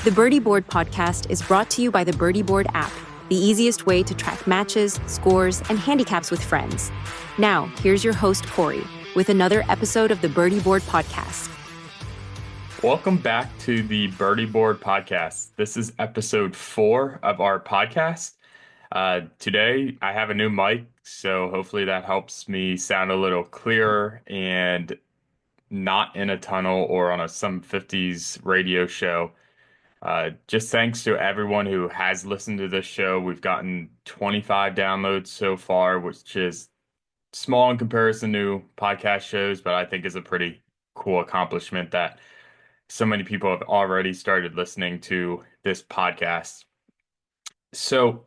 The Birdie Board podcast is brought to you by the Birdie Board app, the easiest way to track matches, scores, and handicaps with friends. Now, here's your host, Corey, with another episode of the Birdie Board podcast. Welcome back to the Birdie Board podcast. This is episode 4 of our podcast. Today, I have a new mic, so hopefully that helps me sound a little clearer and not in a tunnel or on some 50s radio show. Just thanks to everyone who has listened to this show. We've gotten 25 downloads so far, which is small in comparison to podcast shows, but I think is a pretty cool accomplishment that so many people have already started listening to this podcast. So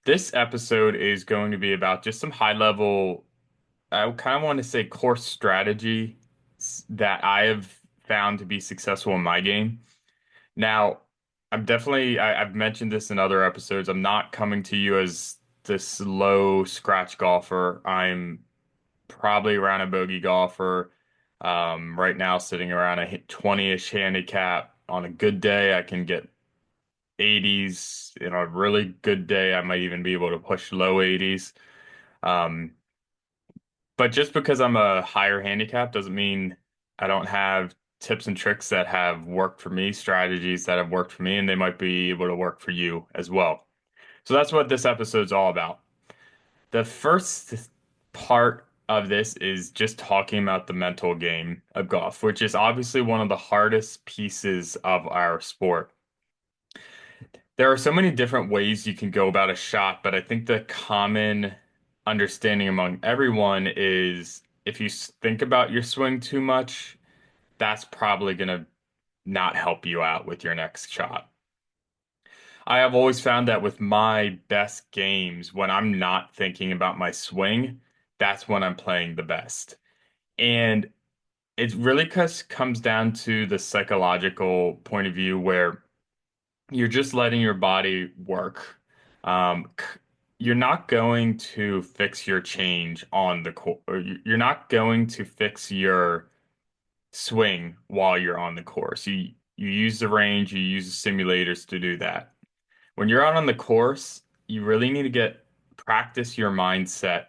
this episode is going to be about just some high level, I kind of want to say course strategy that I have found to be successful in my game. Now, I've mentioned this in other episodes. I'm not coming to you as this low scratch golfer. I'm probably around a bogey golfer. Right now, sitting around a 20-ish handicap. On a good day, I can get 80s. In a really good day, I might even be able to push low 80s. But just because I'm a higher handicap doesn't mean I don't have tips and tricks that have worked for me, strategies that have worked for me, and they might be able to work for you as well. So that's what this episode's all about. The first part of this is just talking about the mental game of golf, which is obviously one of the hardest pieces of our sport. There are so many different ways you can go about a shot, but I think the common understanding among everyone is if you think about your swing too much, that's probably going to not help you out with your next shot. I have always found that with my best games, when I'm not thinking about my swing, that's when I'm playing the best. And it really comes down to the psychological point of view where you're just letting your body work. You're not going to fix your change on the course. You're not going to fix your swing while you're on the course. You use the range, you use the simulators to do that. When you're out on the course, you really need to practice your mindset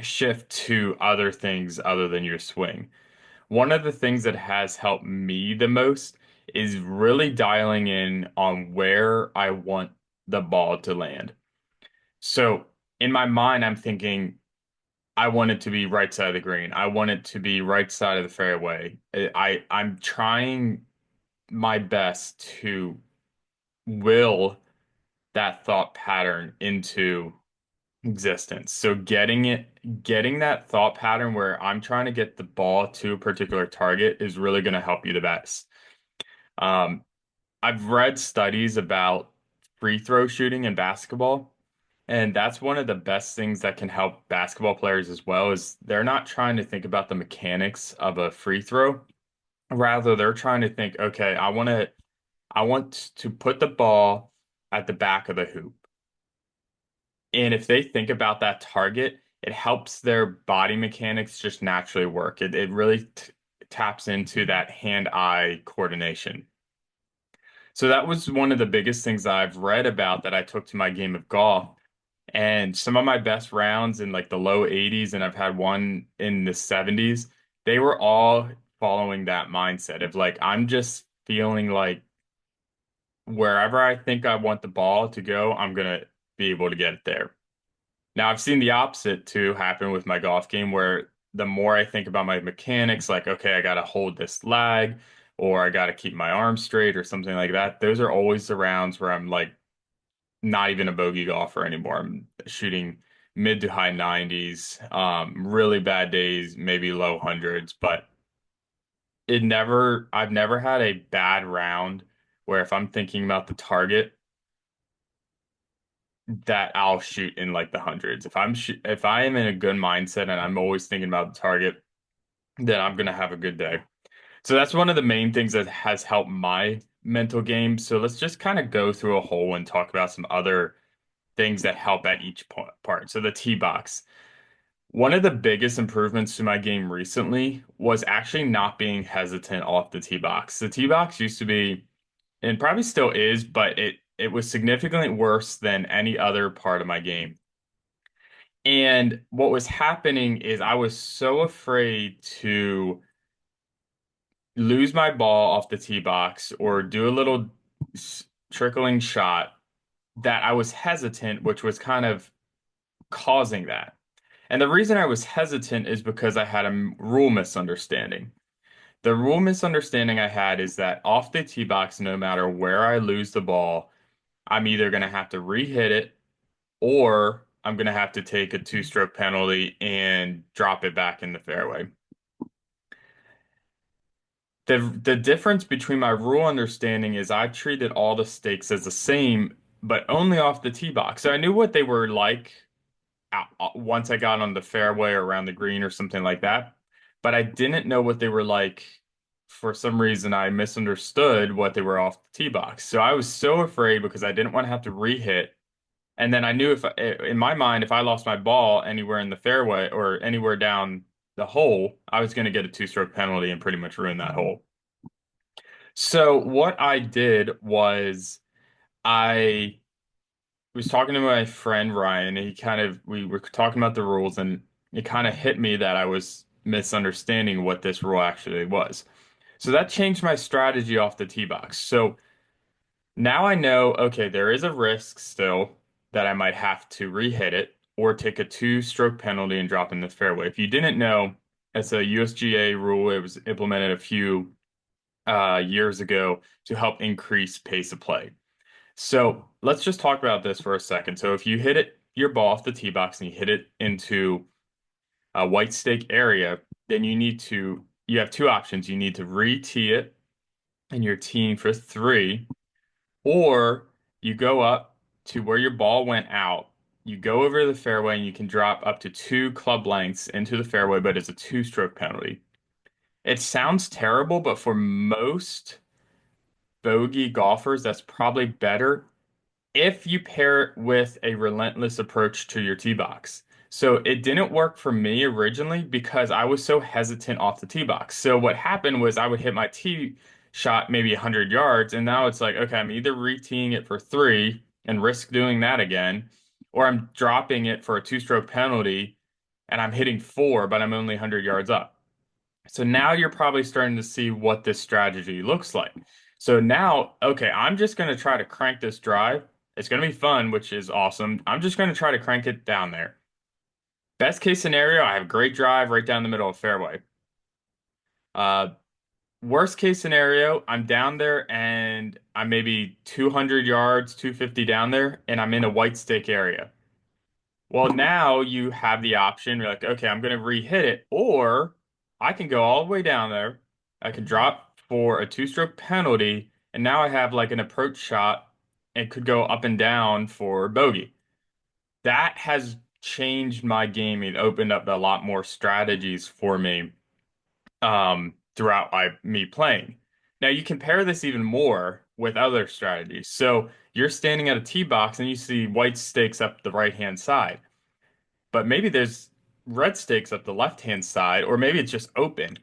shift to other things other than your swing. One of the things that has helped me the most is really dialing in on where I want the ball to land. So in my mind, I'm thinking, I want it to be right side of the green. I want it to be right side of the fairway. I'm trying my best to will that thought pattern into existence. So getting that thought pattern where I'm trying to get the ball to a particular target is really going to help you the best. Um, I've read studies about free throw shooting in basketball, and that's one of the best things that can help basketball players as well is they're not trying to think about the mechanics of a free throw. Rather, they're trying to think, okay, I want to put the ball at the back of the hoop. And if they think about that target, it helps their body mechanics just naturally work. It really taps into that hand-eye coordination. So that was one of the biggest things I've read about that I took to my game of golf. And some of my best rounds in like the low 80s, and I've had one in the 70s, they were all following that mindset of like, I'm just feeling like wherever I think I want the ball to go, I'm going to be able to get it there. Now, I've seen the opposite too happen with my golf game where the more I think about my mechanics, like, okay, I got to hold this lag or I got to keep my arm straight or something like that. Those are always the rounds where I'm like not even a bogey golfer anymore. I'm shooting mid to high 90s, really bad days, maybe low hundreds, but I've never had a bad round where if I'm thinking about the target, that I'll shoot in like the hundreds. If I am in a good mindset and I'm always thinking about the target, then I'm gonna have a good day. So that's one of the main things that has helped my mental game. So let's just kind of go through a whole and talk about some other things that help at each part. So the tee box. One of the biggest improvements to my game recently was actually not being hesitant off the tee box. The tee box used to be and probably still is, but it was significantly worse than any other part of my game. And what was happening is I was so afraid to lose my ball off the tee box or do a little trickling shot that I was hesitant, which was kind of causing that. And the reason I was hesitant is because I had a rule misunderstanding. The rule misunderstanding I had is that off the tee box, no matter where I lose the ball, I'm either going to have to re-hit it or I'm going to have to take a two-stroke penalty and drop it back in the fairway. The difference between my rule understanding is I treated all the stakes as the same, but only off the tee box. So I knew what they were like once I got on the fairway or around the green or something like that. But I didn't know what they were like. For some reason, I misunderstood what they were off the tee box. So I was so afraid because I didn't want to have to re-hit. And then I knew if in my mind, if I lost my ball anywhere in the fairway or anywhere down the hole, I was going to get a two-stroke penalty and pretty much ruin that hole. So what I did was I was talking to my friend Ryan, and we were talking about the rules, and it kind of hit me that I was misunderstanding what this rule actually was. So that changed my strategy off the tee box. So now I know, okay, there is a risk still that I might have to re-hit it or take a two-stroke penalty and drop in the fairway. If you didn't know, it's a USGA rule. It was implemented a few years ago to help increase pace of play. So let's just talk about this for a second. So if you hit your ball off the tee box and you hit it into a white stake area, then you have two options. You need to re-tee it and you're teeing for three, or you go up to where your ball went out. You go over the fairway and you can drop up to two club lengths into the fairway, but it's a two-stroke penalty. It sounds terrible, but for most bogey golfers, that's probably better if you pair it with a relentless approach to your tee box. So it didn't work for me originally because I was so hesitant off the tee box. So what happened was I would hit my tee shot maybe 100 yards, and now it's like, okay, I'm either re-teeing it for three and risk doing that again, or I'm dropping it for a two-stroke penalty and I'm hitting four, but I'm only 100 yards up. So now you're probably starting to see what this strategy looks like. So now, okay, I'm just going to try to crank this drive. It's going to be fun, which is awesome. I'm just going to try to crank it down there. Best case scenario, I have a great drive right down the middle of fairway. Uh, Worst case scenario, I'm down there and I'm maybe 200 yards, 250 down there, and I'm in a white stick area. Well, now you have the option. You're like, okay, I'm going to re-hit it, or I can go all the way down there. I can drop for a two-stroke penalty, and now I have like an approach shot and could go up and down for bogey. That has changed my game. It opened up a lot more strategies for me throughout me playing. Now you compare this even more with other strategies. So you're standing at a tee box and you see white stakes up the right-hand side, but maybe there's red stakes up the left-hand side, or maybe it's just open.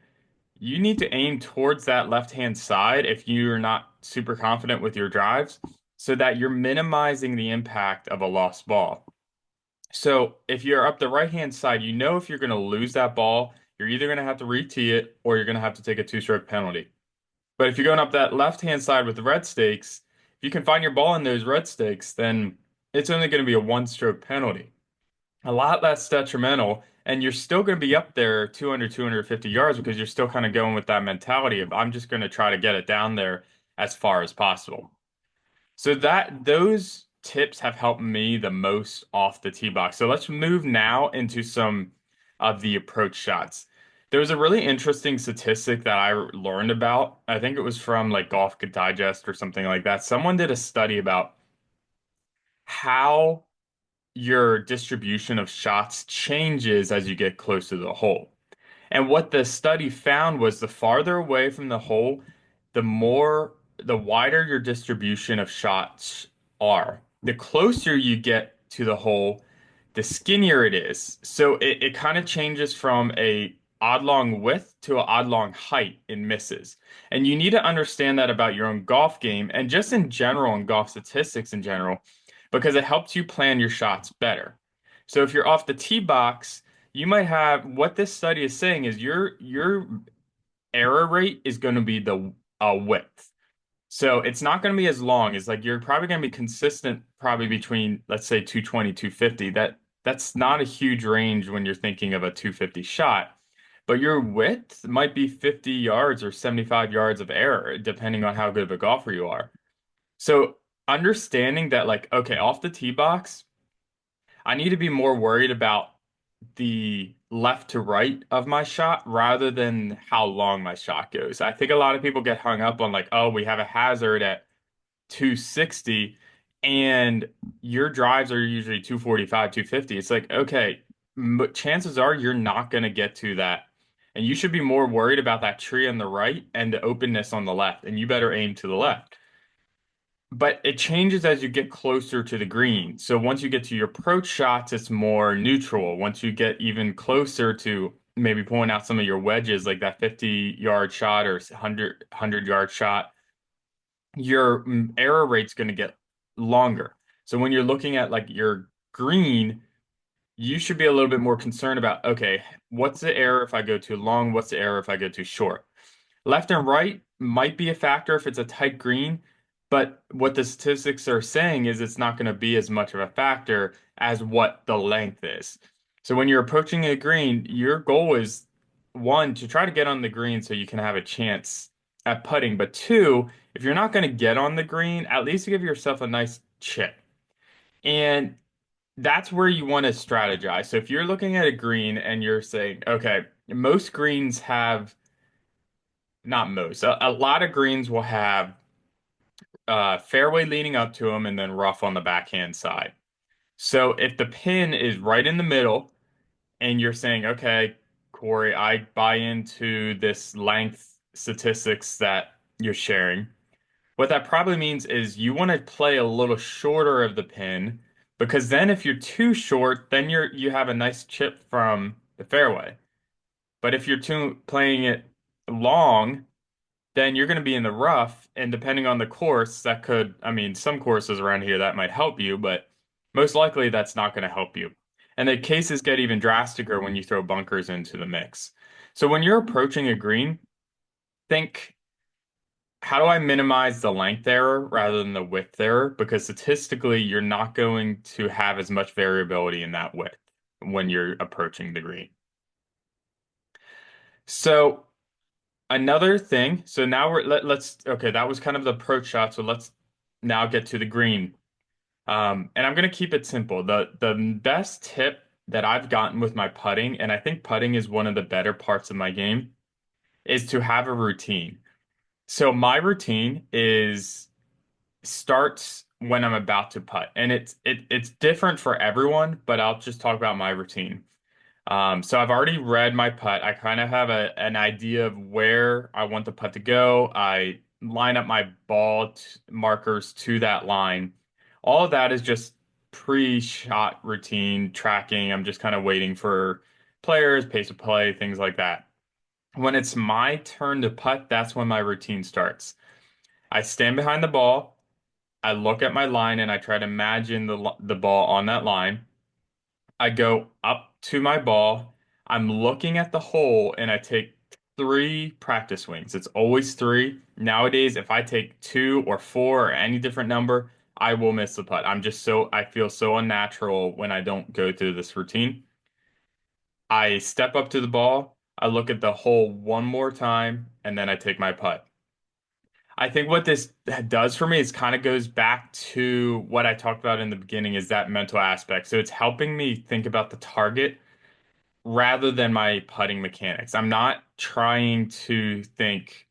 You need to aim towards that left-hand side if you're not super confident with your drives, so that you're minimizing the impact of a lost ball. So if you're up the right-hand side, you know if you're going to lose that ball, you're either going to have to re-tee it or you're going to have to take a two-stroke penalty. But if you're going up that left-hand side with the red stakes, if you can find your ball in those red stakes, then it's only going to be a one-stroke penalty, a lot less detrimental, and you're still going to be up there 200, 250 yards because you're still kind of going with that mentality of I'm just going to try to get it down there as far as possible. So that those tips have helped me the most off the tee box. So let's move now into some of the approach shots. There was a really interesting statistic that I learned about. I think it was from like Golf Digest or something like that. Someone did a study about how your distribution of shots changes as you get close to the hole. And what the study found was the farther away from the hole, the wider your distribution of shots are. The closer you get to the hole, the skinnier it is. So it kind of changes from a odd long width to an odd long height in misses. And you need to understand that about your own golf game and just in general in golf statistics in general, because it helps you plan your shots better. So if you're off the tee box, you might have what this study is saying is your error rate is going to be the width. So it's not going to be as long. It's like you're probably going to be consistent probably between, let's say, 220, 250. That's not a huge range when you're thinking of a 250 shot. But your width might be 50 yards or 75 yards of error, depending on how good of a golfer you are. So understanding that, like, okay, off the tee box, I need to be more worried about the left to right of my shot rather than how long my shot goes. I think a lot of people get hung up on like, oh, we have a hazard at 260 and your drives are usually 245, 250. It's like, okay, but chances are you're not going to get to that. And you should be more worried about that tree on the right and the openness on the left, and you better aim to the left. But it changes as you get closer to the green. So once you get to your approach shots, it's more neutral. Once you get even closer to maybe pulling out some of your wedges, like that 50-yard shot or 100-yard shot, your error rate's going to get longer. So when you're looking at like your green, you should be a little bit more concerned about, okay, what's the error if I go too long? What's the error if I go too short? Left and right might be a factor if it's a tight green, but what the statistics are saying is it's not going to be as much of a factor as what the length is. So when you're approaching a green, your goal is one, to try to get on the green so you can have a chance at putting, but two, if you're not going to get on the green, at least give yourself a nice chip. And that's where you want to strategize. So if you're looking at a green and you're saying, okay, most greens have not most. A lot of greens will have fairway leading up to them and then rough on the backhand side. So if the pin is right in the middle and you're saying, okay, Corey, I buy into this length statistics that you're sharing, what that probably means is you want to play a little shorter of the pin because then if you're too short, then you have a nice chip from the fairway. But if you're too playing it long, then you're going to be in the rough. And depending on the course, that could, I mean, some courses around here that might help you, but most likely that's not going to help you. And the cases get even drasticer when you throw bunkers into the mix. So when you're approaching a green, think, how do I minimize the length error rather than the width error? Because statistically, you're not going to have as much variability in that width when you're approaching the green. So another thing, so now let's okay, that was kind of the approach shot. So let's now get to the green. And I'm gonna keep it simple. The best tip that I've gotten with my putting, and I think putting is one of the better parts of my game, is to have a routine. So my routine is starts when I'm about to putt, and it's different for everyone, but I'll just talk about my routine. So I've already read my putt. I kind of have an idea of where I want the putt to go. I line up my ball markers to that line. All of that is just pre-shot routine tracking. I'm just kind of waiting for players, pace of play, things like that. When it's my turn to putt, that's when my routine starts. I stand behind the ball. I look at my line and I try to imagine the ball on that line. I go up to my ball. I'm looking at the hole and I take three practice swings. It's always three. Nowadays, if I take two or four or any different number, I will miss the putt. I feel so unnatural when I don't go through this routine. I step up to the ball. I look at the hole one more time and then I take my putt. I think what this does for me is kind of goes back to what I talked about in the beginning is that mental aspect. So it's helping me think about the target rather than my putting mechanics. I'm not trying to think,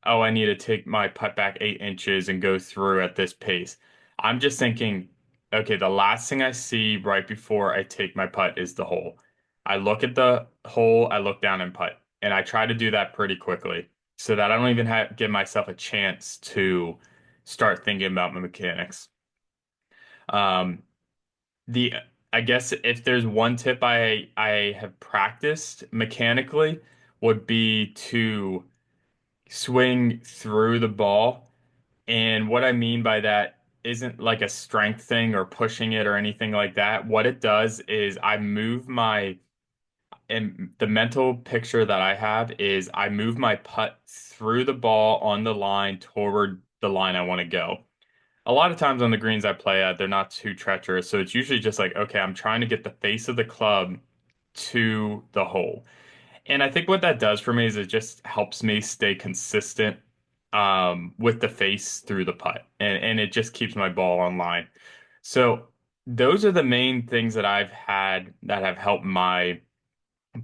oh, I need to take my putt back 8 inches and go through at this pace. I'm just thinking, okay, the last thing I see right before I take my putt is the hole. I look at the hole, I look down and putt, and I try to do that pretty quickly so that I don't even give myself a chance to start thinking about my mechanics. Um, the I guess if there's one tip I have practiced mechanically would be to swing through the ball. And what I mean by that isn't like a strength thing or pushing it or anything like that. What it does is I move my, and the mental picture that I have is I move my putt through the ball on the line toward the line I want to go. A lot of times on the greens I play at, they're not too treacherous. So it's usually just like, okay, I'm trying to get the face of the club to the hole. And I think what that does for me is it just helps me stay consistent with the face through the putt. And it just keeps my ball on line. So those are the main things that I've had that have helped my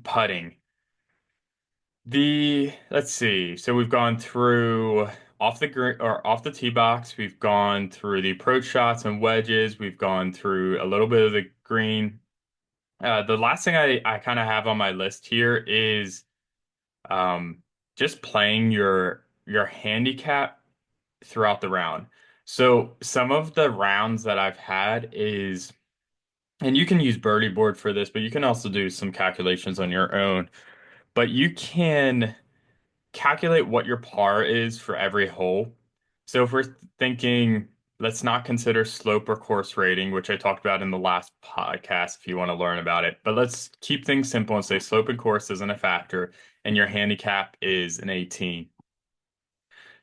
putting. Let's see. So we've gone through off the green or off the tee box. We've gone through the approach shots and wedges. We've gone through a little bit of the green. The last thing I kind of have on my list here is um, just playing your handicap throughout the round. So some of the rounds that I've had is, and you can use Birdie Board for this, but you can also do some calculations on your own. But you can calculate what your par is for every hole. So if we're thinking, let's not consider slope or course rating, which I talked about in the last podcast if you want to learn about it. But let's keep things simple and say slope and course isn't a factor, and your handicap is an 18.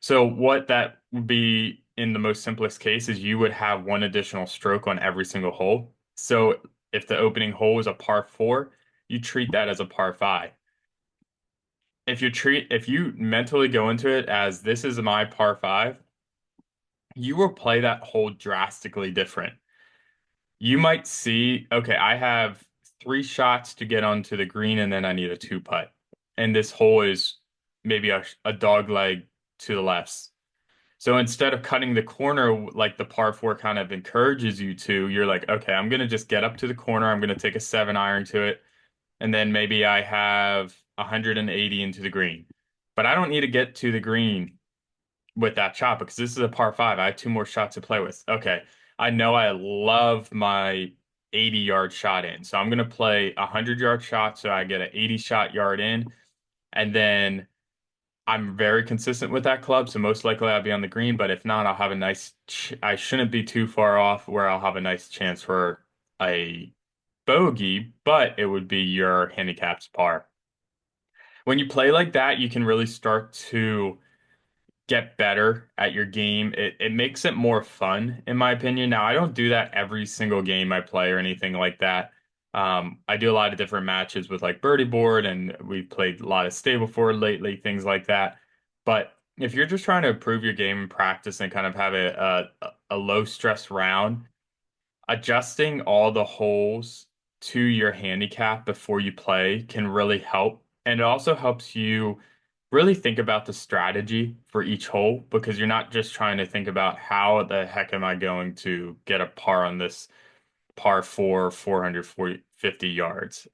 So what that would be in the most simplest case is you would have one additional stroke on every single hole. So if the opening hole is a par four, you treat that as a par five. If you mentally go into it as this is my par five, you will play that hole drastically different. You might see, okay, I have three shots to get onto the green and then I need a two putt. And this hole is maybe a dog leg to the left. So instead of cutting the corner like the par four kind of encourages you to, you're like, okay, I'm gonna just get up to the corner. I'm gonna take a 7 iron to it, and then maybe I have 180 into the green. But I don't need to get to the green with that shot because this is a par five. I have two more shots to play with. Okay, I know I love my 80-yard shot in, so I'm gonna play a 100-yard shot so I get an 80 shot yard in, and then I'm very consistent with that club, so most likely I'll be on the green, but if not, I'll have a nice ch I shouldn't be too far off where I'll have a nice chance for a bogey, but it would be your handicap's par. When you play like that, you can really start to get better at your game. It makes it more fun, in my opinion. Now, I don't do that every single game I play or anything like that. I do a lot of different matches with like Birdie Board, and we've played a lot of Stableford lately, things like that. But if you're just trying to improve your game and practice and kind of have a low stress round, adjusting all the holes to your handicap before you play can really help. And it also helps you really think about the strategy for each hole because you're not just trying to think about how the heck am I going to get a par on this par four, 450 yards.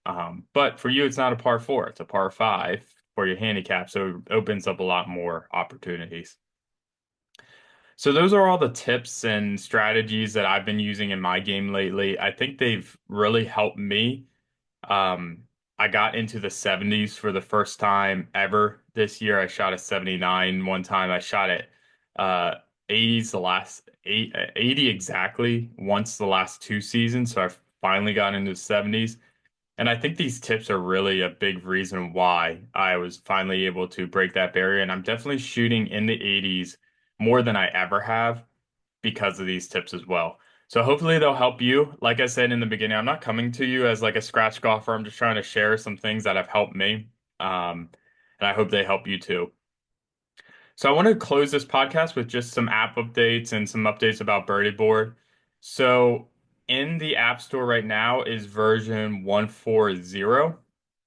But for you, it's not a par four, it's a par five for your handicap. So it opens up a lot more opportunities. So those are all the tips and strategies that I've been using in my game lately. I think they've really helped me. Um, I got into the 70s for the first time ever this year. I shot a 79 one time. I shot at 80s the last 80 exactly once the last two seasons. So I finally got into the 70s. And I think these tips are really a big reason why I was finally able to break that barrier. And I'm definitely shooting in the 80s more than I ever have because of these tips as well. So hopefully they'll help you. Like I said in the beginning, I'm not coming to you as like a scratch golfer. I'm just trying to share some things that have helped me. Um, and I hope they help you too. So I want to close this podcast with just some app updates and some updates about Birdie Board. So in the App Store right now is version 140.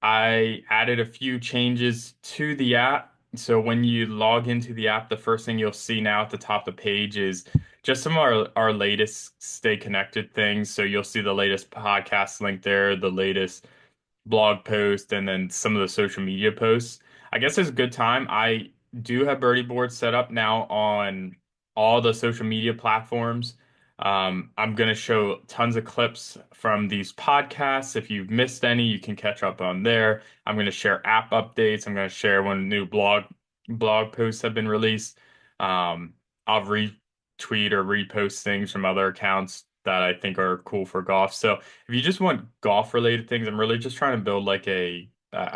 I added a few changes to the app. So when you log into the app, the first thing you'll see now at the top of the page is just some of our latest stay connected things. So you'll see the latest podcast link there, the latest blog post, and then some of the social media posts. I guess it's a good time. I do have Birdie Board set up now on all the social media platforms. I'm going to show tons of clips from these podcasts. If you've missed any, you can catch up on there. I'm going to share app updates. I'm going to share when new blog posts have been released. I'll retweet or repost things from other accounts that I think are cool for golf. So if you just want golf related things, I'm really just trying to build like I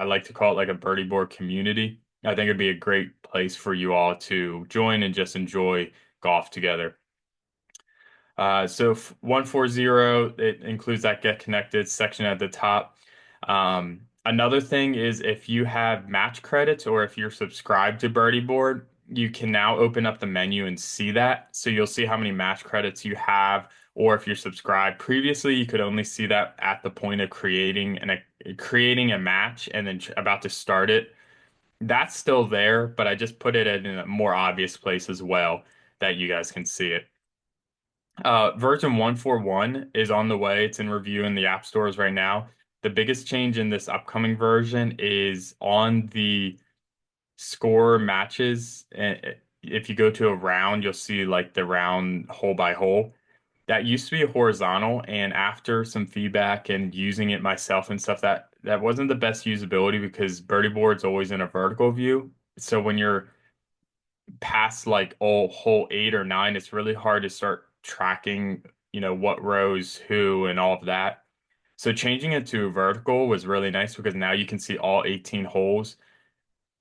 like to call it like a Birdie Board community. I think it'd be a great place for you all to join and just enjoy golf together. So 140, it includes that get connected section at the top. Another thing is if you have match credits or if you're subscribed to Birdie Board, you can now open up the menu and see that. So you'll see how many match credits you have, or if you're subscribed. Previously, you could only see that at the point of creating a match and then about to start it. That's still there, but I just put it in a more obvious place as well that you guys can see it. Version 141 is on the way. It's in review in the app stores right now. The biggest change in this upcoming version is on the score matches. If you go to a round, you'll see like the round hole by hole. That used to be horizontal, and after some feedback and using it myself and stuff, that wasn't the best usability because Birdie Board's always in a vertical view. So when you're past like hole 8 or 9, it's really hard to start tracking, what rows who and all of that. So changing it to vertical was really nice because now you can see all 18 holes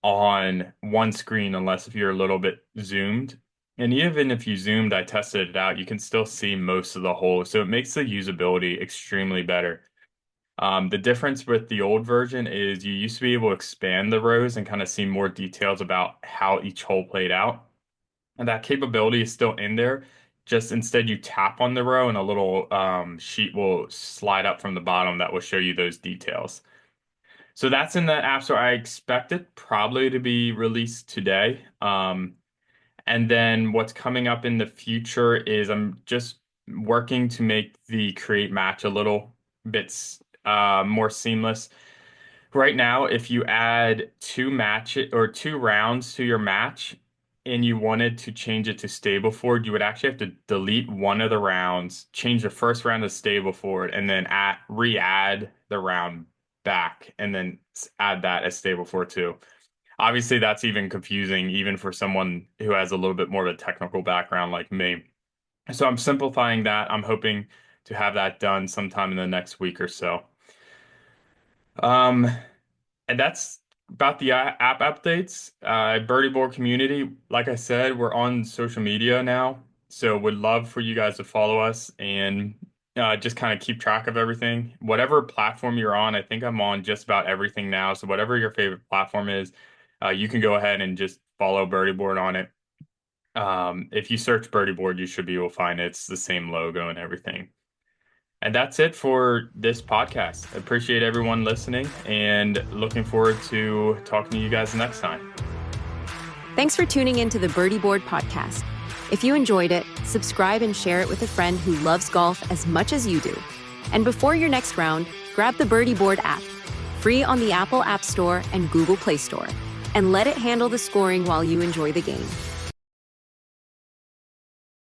on one screen, unless if you're a little bit zoomed. And even if you zoomed, I tested it out, you can still see most of the holes. So it makes the usability extremely better. The difference with the old version is you used to be able to expand the rows and kind of see more details about how each hole played out. And that capability is still in there. Just instead, you tap on the row and a little sheet will slide up from the bottom that will show you those details. So that's in the App Store. I expect it probably to be released today. And then what's coming up in the future is I'm just working to make the create match a little bit more seamless. Right now, if you add 2 rounds to your match and you wanted to change it to Stableford, you would actually have to delete one of the rounds, change the first round to Stableford, and then re-add the round back, and then add that as Stableford too. Obviously, that's even confusing, even for someone who has a little bit more of a technical background like me. So I'm simplifying that. I'm hoping to have that done sometime in the next week or so. And that's about the app updates. Birdie Board community, like I said, we're on social media now, so would love for you guys to follow us and just kind of keep track of everything. Whatever platform you're on, I think I'm on just about everything now. So whatever your favorite platform is, you can go ahead and just follow Birdie Board on it. If you search Birdie Board, you should be able to find it. It's the same logo and everything. And that's it for this podcast. I appreciate everyone listening and looking forward to talking to you guys next time. Thanks for tuning into the Birdie Board podcast. If you enjoyed it, subscribe and share it with a friend who loves golf as much as you do. And before your next round, grab the Birdie Board app, free on the Apple App Store and Google Play Store, and let it handle the scoring while you enjoy the game.